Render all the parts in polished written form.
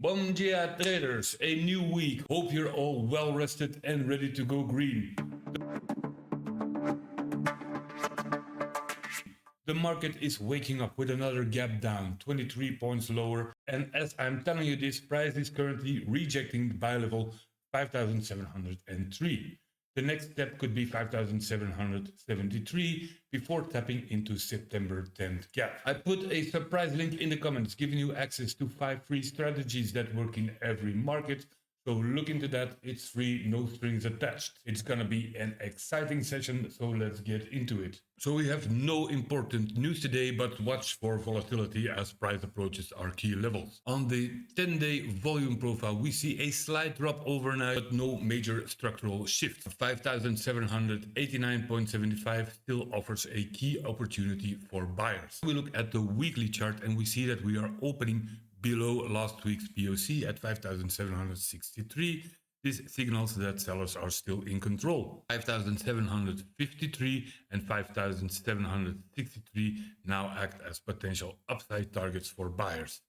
Bon dia traders, a new week. Hope you're all well rested and ready to go green. The market is waking up with another gap down, 23 points lower, and as I'm telling you this, price is currently rejecting buy level 5,703. The next step could be 5,773 before tapping into September 10th gap. I put a surprise link in the comments giving you access to 5 free strategies that work in every market. So look into that, it's free, no strings attached. It's gonna be an exciting session, so let's get into it. So we have no important news today, but watch for volatility as price approaches our key levels. On the 10-day volume profile, we see a slight drop overnight, but no major structural shift. 5,789.75 still offers a key opportunity for buyers. We look at the weekly chart and we see that we are opening below last week's POC at 5,763. This signals that sellers are still in control. 5,753 and 5,763 now act as potential upside targets for buyers.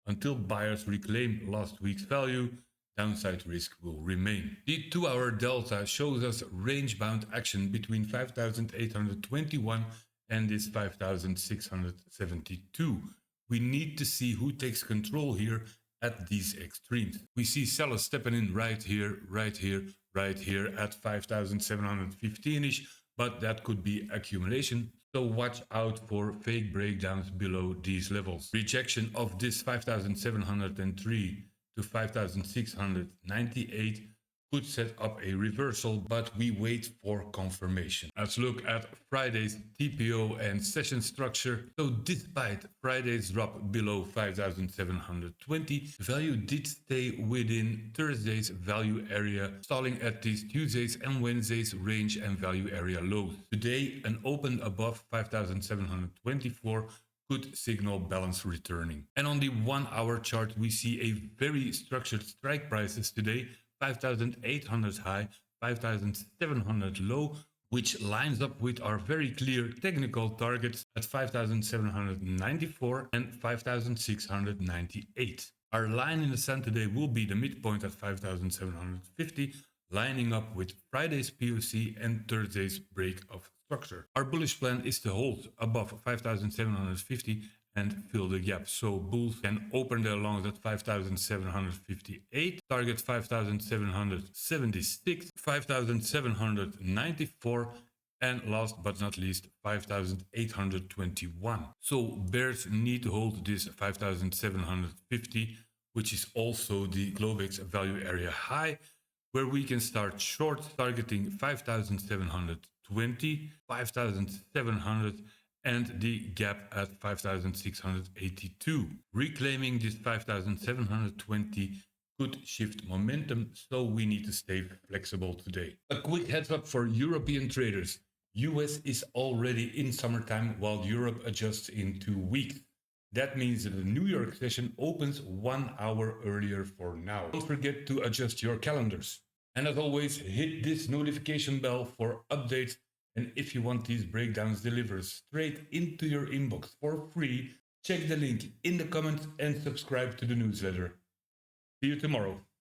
Until buyers reclaim last week's value, downside risk will remain. The 2-hour delta shows us range-bound action between 5,821 and this 5,672. We need to see who takes control here at these extremes. We see sellers stepping in right here, right here, right here at 5,715-ish, but that could be accumulation. So watch out for fake breakdowns below these levels. Rejection of this 5,703 to 5,698 could set up a reversal, but we wait for confirmation. Let's look at Friday's TPO and session structure. So despite Friday's drop below 5,720, value did stay within Thursday's value area, stalling at these Tuesday's and Wednesday's range and value area lows. Today, an open above 5,724 could signal balance returning. And on the 1-hour chart, we see a very structured strike prices today. 5,800 high, 5,700 low, which lines up with our very clear technical targets at 5,794 and 5,698. Our line in the sand today will be the midpoint at 5,750, lining up with Friday's POC and Thursday's break of structure. Our bullish plan is to hold above 5,750 and fill the gap, so bulls can open their longs at 5,758, target 5,776, 5,794, and last but not least 5,821. So bears need to hold this 5,750, which is also the Globex value area high, where we can start short targeting 5,720, 5,700, and the gap at 5,682. Reclaiming this 5,720 could shift momentum, so we need to stay flexible today. A quick heads up for European traders. US is already in summertime while Europe adjusts in 2 weeks. That means that the New York session opens 1 hour earlier for now. Don't forget to adjust your calendars. And as always, hit this notification bell for updates. And if you want these breakdowns delivered straight into your inbox for free, check the link in the comments and subscribe to the newsletter. See you tomorrow.